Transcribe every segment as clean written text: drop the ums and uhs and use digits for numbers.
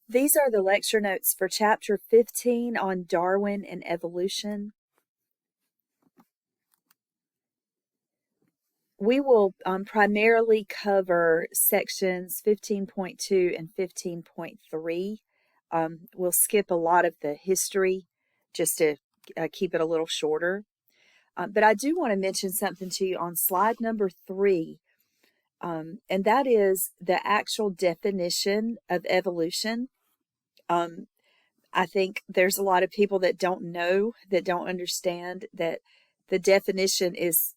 These are the lecture notes for Chapter 15 on Darwin and evolution. We will primarily cover sections 15.2 and 15.3. We'll skip a lot of the history just to keep it a little shorter. But I do want to mention something to you on slide number 3, and that is the actual definition of evolution. I think there's a lot of people that don't know, that don't understand that the definition is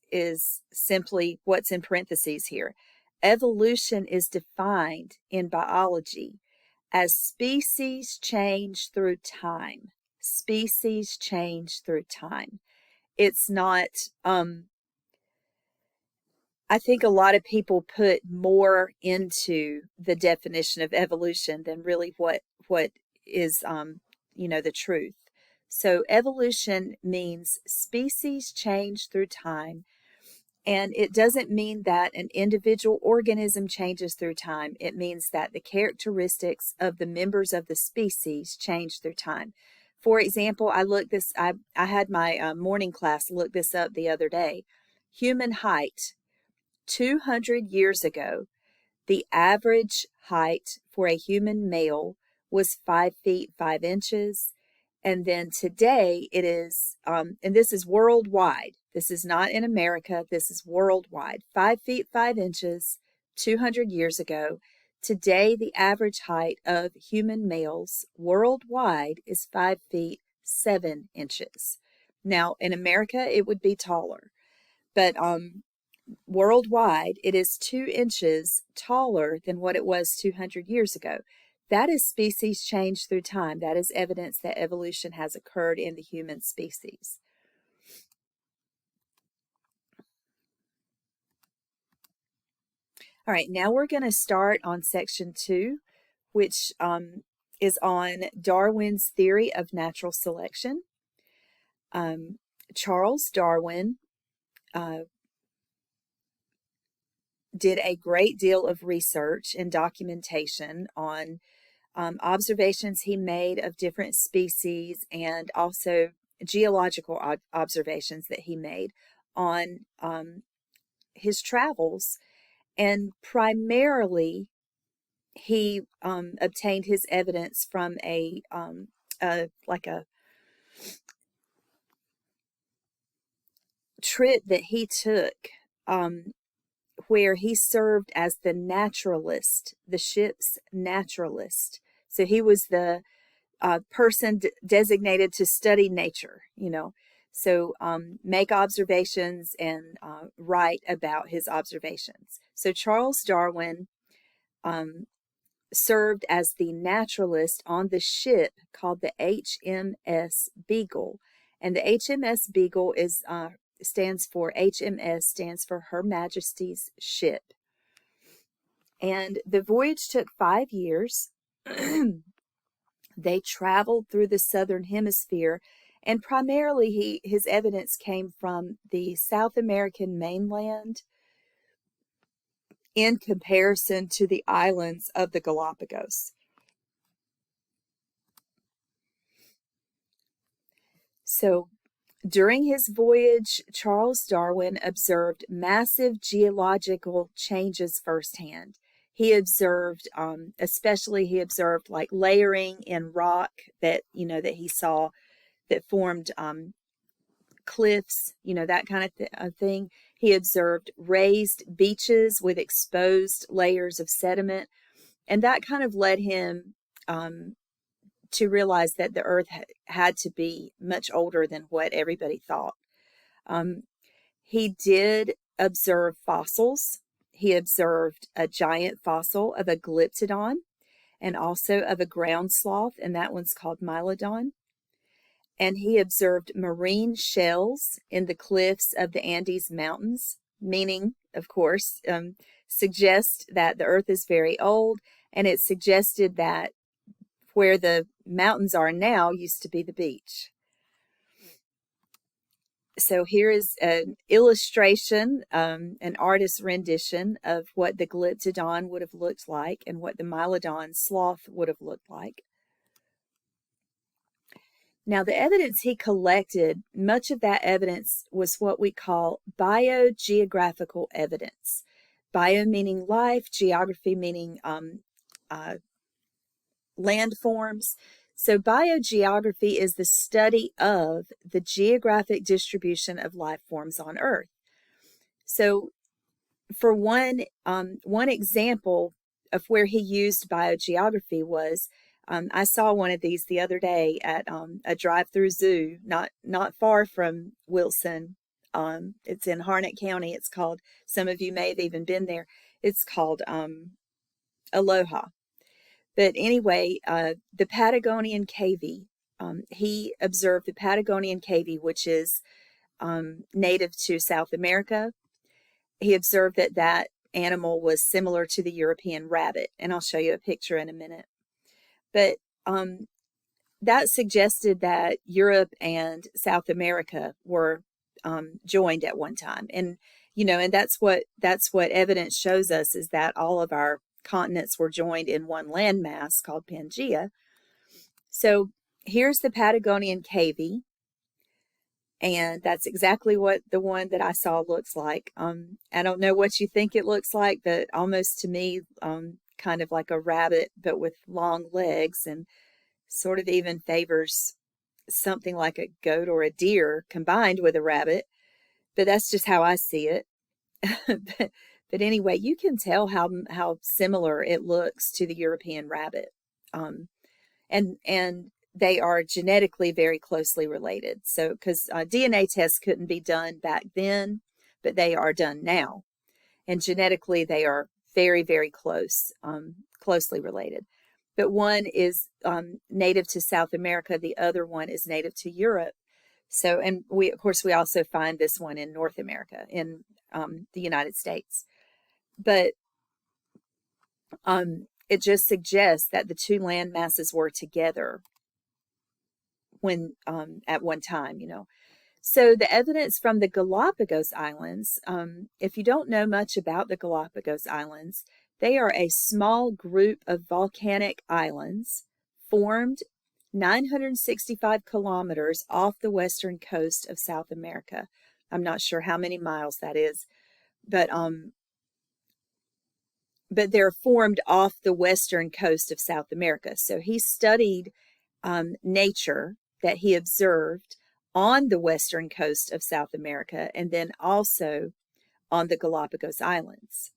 simply what's in parentheses here. Evolution is defined in biology as species change through time. Species change through time. It's not, I think a lot of people put more into the definition of evolution than really what is, the truth. So evolution means species change through time, and it doesn't mean that an individual organism changes through time. It means that the characteristics of the members of the species change through time. For example, I had my morning class look this up the other day. Human height, 200 years ago, the average height for a human male was 5 feet 5 inches. And then today it is, and this is worldwide. This is not in America. This is worldwide. 5 feet 5 inches, 200 years ago. Today, the average height of human males worldwide is 5 feet 7 inches. Now, in America, it would be taller. But worldwide, it is 2 inches taller than what it was 200 years ago. That is species change through time. That is evidence that evolution has occurred in the human species. All right, now we're going to start on section 2, which is on Darwin's theory of natural selection. Charles Darwin did a great deal of research and documentation on observations he made of different species, and also geological observations that he made on his travels. And primarily, he obtained his evidence from a trip that he took, where he served as the naturalist, the ship's naturalist. So he was the person designated to study nature, So make observations and write about his observations. So Charles Darwin served as the naturalist on the ship called the HMS Beagle. And the HMS Beagle stands for Her Majesty's Ship. And the voyage took 5 years. They traveled through the southern hemisphere, and primarily his evidence came from the South American mainland in comparison to the islands of the Galapagos. So during his voyage, Charles Darwin observed massive geological changes firsthand. He observed, he observed like layering in rock that he saw that formed cliffs, that kind of thing. He observed raised beaches with exposed layers of sediment, and that kind of led him to realize that the earth had to be much older than what everybody thought. He did observe fossils. He observed a giant fossil of a glyptodon and also of a ground sloth, and that one's called Mylodon. And he observed marine shells in the cliffs of the Andes Mountains, meaning, of course, suggests that the earth is very old, and it suggested that where the mountains are now used to be the beach. So here is an illustration, an artist's rendition of what the Glyptodon would have looked like and what the Mylodon sloth would have looked like. Now, the evidence he collected, much of that evidence was what we call biogeographical evidence. Bio meaning life, geography meaning landforms. So biogeography is the study of the geographic distribution of life forms on Earth. So for one example of where he used biogeography was, I saw one of these the other day at a drive-through zoo, not far from Wilson. It's in Harnett County. It's called, some of you may have even been there, it's called Aloha. But anyway, the Patagonian cavy, he observed the Patagonian cavy, which is native to South America. He observed that that animal was similar to the European rabbit, and I'll show you a picture in a minute. But that suggested that Europe and South America were joined at one time, and and that's what evidence shows us, is that all of our continents were joined in one landmass called Pangaea. So here's the Patagonian cavy, and that's exactly what the one that I saw looks like. I don't know what you think it looks like, but almost to me, kind of like a rabbit, but with long legs, and sort of even favors something like a goat or a deer combined with a rabbit. But that's just how I see it. But anyway, you can tell how similar it looks to the European rabbit. And they are genetically very closely related. So, because DNA tests couldn't be done back then, but they are done now. And genetically, they are very, very closely related. But one is native to South America. The other one is native to Europe. So, and we also find this one in North America, in the United States. But it just suggests that the two land masses were together when at one time, So the evidence from the Galapagos Islands, if you don't know much about the Galapagos Islands, they are a small group of volcanic islands formed 965 kilometers off the western coast of South America. I'm not sure how many miles that is, but they're formed off the western coast of South America. So he studied nature that he observed on the western coast of South America, and then also on the Galapagos Islands.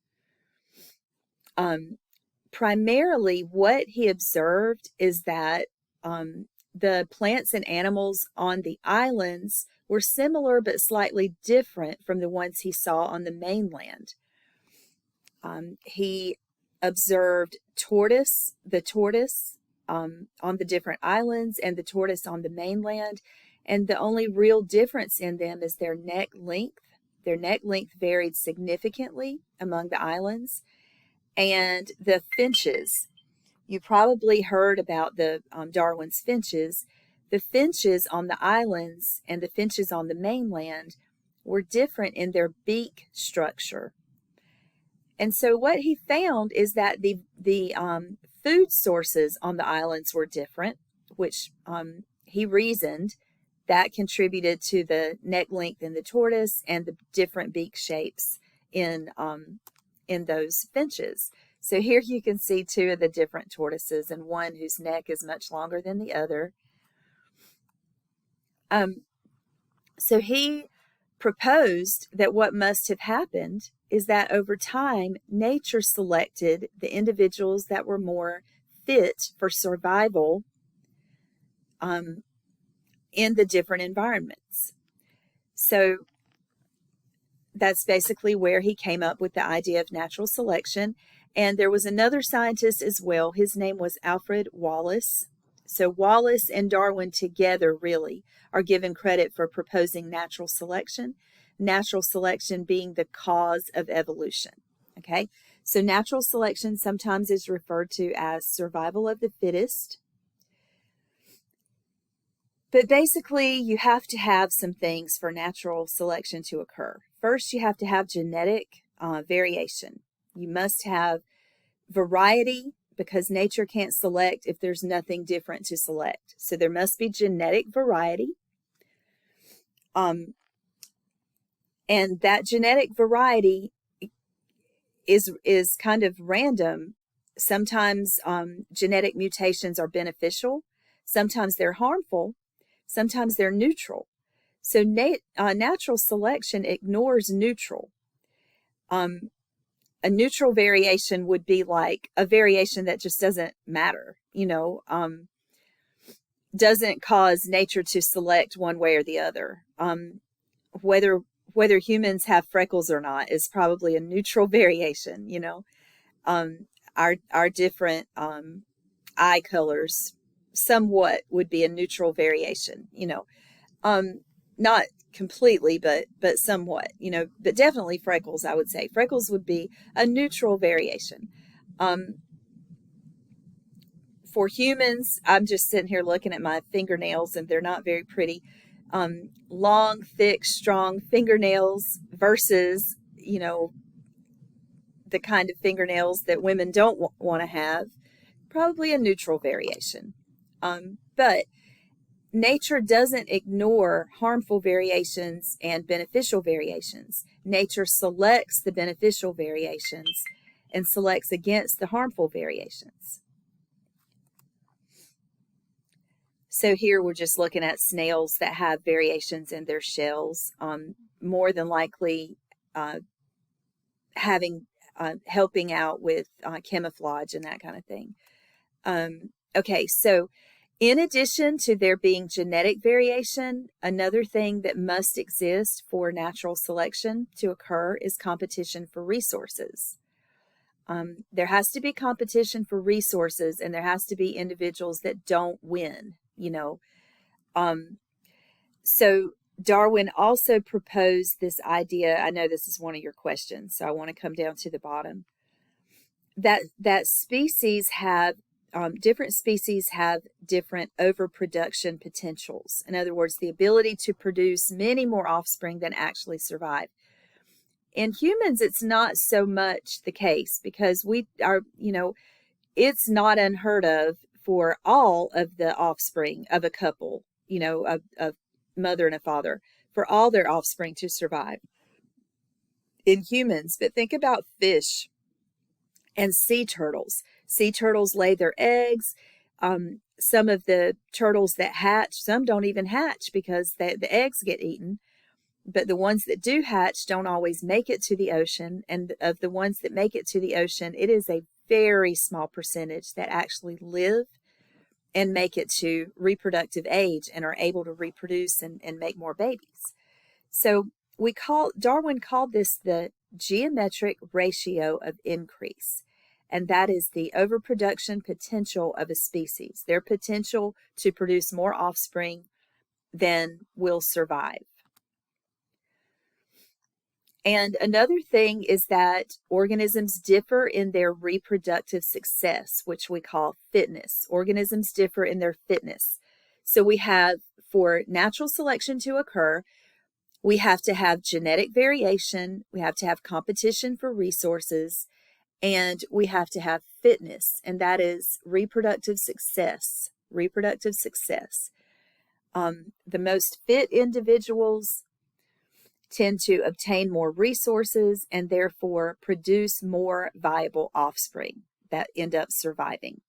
Primarily, what he observed is that the plants and animals on the islands were similar but slightly different from the ones he saw on the mainland. He observed the tortoise on the different islands and the tortoise on the mainland, and the only real difference in them is their neck length. Their neck length varied significantly among the islands. And the finches, you probably heard about the Darwin's finches. The finches on the islands and the finches on the mainland were different in their beak structure. And so what he found is that the food sources on the islands were different, which he reasoned that contributed to the neck length in the tortoise and the different beak shapes in those finches. So here you can see two of the different tortoises, and one whose neck is much longer than the other. So he proposed that what must have happened is that over time, nature selected the individuals that were more fit for survival in the different environments. So that's basically where he came up with the idea of natural selection. And there was another scientist as well. His name was Alfred Wallace. So Wallace and Darwin together really are given credit for proposing natural selection being the cause of evolution. Okay, so natural selection sometimes is referred to as survival of the fittest. But basically, you have to have some things for natural selection to occur. First, you have to have genetic variation. You must have variety, because nature can't select if there's nothing different to select. So there must be genetic variety. And that genetic variety is kind of random. Sometimes genetic mutations are beneficial, sometimes they're harmful, sometimes they're neutral. So natural selection ignores neutral. A neutral variation would be like a variation that just doesn't matter, doesn't cause nature to select one way or the other. Whether humans have freckles or not is probably a neutral variation. Our different eye colors somewhat would be a neutral variation. Not completely, but somewhat. But definitely freckles. I would say freckles would be a neutral variation. For humans, I'm just sitting here looking at my fingernails, and they're not very pretty. Long, thick, strong fingernails versus, the kind of fingernails that women don't want to have, probably a neutral variation. But nature doesn't ignore harmful variations and beneficial variations. Nature selects the beneficial variations and selects against the harmful variations. So here we're just looking at snails that have variations in their shells, more than likely helping out with camouflage and that kind of thing. Okay, so in addition to there being genetic variation, another thing that must exist for natural selection to occur is competition for resources. There has to be competition for resources, and there has to be individuals that don't win. So Darwin also proposed this idea. I know this is one of your questions, so I want to come down to the bottom. That species have different species have different overproduction potentials. In other words, the ability to produce many more offspring than actually survive. In humans, it's not so much the case, because it's not unheard of for all of the offspring of a couple, a mother and a father, for all their offspring to survive in humans. But think about fish and sea turtles. Sea turtles lay their eggs. Some of the turtles that hatch, some don't even hatch because the eggs get eaten. But the ones that do hatch don't always make it to the ocean. And of the ones that make it to the ocean, it is a very small percentage that actually live and make it to reproductive age and are able to reproduce and make more babies. So Darwin called this the geometric ratio of increase. And that is the overproduction potential of a species, their potential to produce more offspring than will survive. And another thing is that organisms differ in their reproductive success, which we call fitness. Organisms differ in their fitness. So we have, for natural selection to occur, we have to have genetic variation, we have to have competition for resources, and we have to have fitness, and that is reproductive success. Reproductive success. The most fit individuals tend to obtain more resources and therefore produce more viable offspring that end up surviving.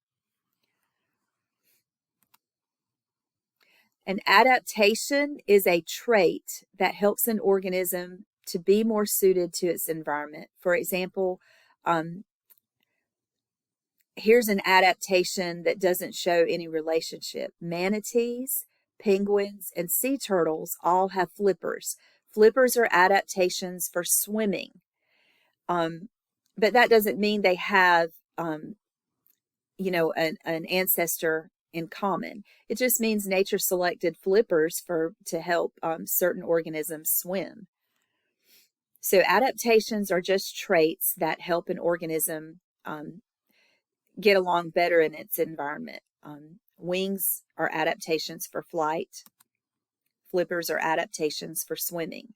An adaptation is a trait that helps an organism to be more suited to its environment. For example, here's an adaptation that doesn't show any relationship. Manatees, penguins, and sea turtles all have flippers. Flippers are adaptations for swimming. But that doesn't mean they have, an ancestor in common. It just means nature selected flippers to help certain organisms swim. So adaptations are just traits that help an organism get along better in its environment. Wings are adaptations for flight. Flippers are adaptations for swimming.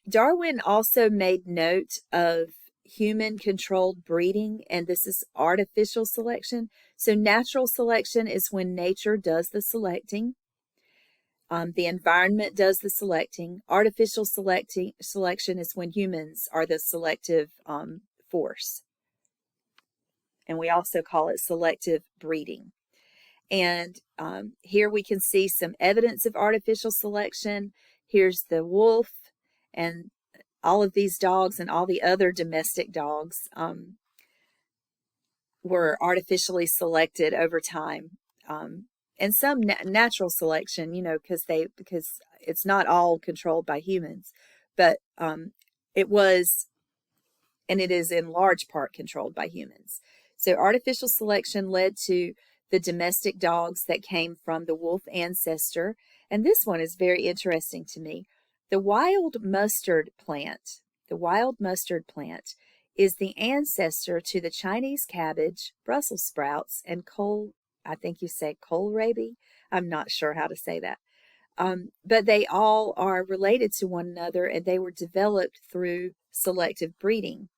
Darwin also made note of human-controlled breeding, and this is artificial selection. So natural selection is when nature does the selecting. The environment does the selecting. Artificial selection is when humans are the selective force. And we also call it selective breeding. And here we can see some evidence of artificial selection. Here's the wolf, and all of these dogs and all the other domestic dogs were artificially selected over time. And some natural selection, because it's not all controlled by humans, but it was, and it is in large part controlled by humans. So artificial selection led to the domestic dogs that came from the wolf ancestor. And this one is very interesting to me. The wild mustard plant is the ancestor to the Chinese cabbage, Brussels sprouts, and I think you say kohlrabi. I'm not sure how to say that. But they all are related to one another, and they were developed through selective breeding.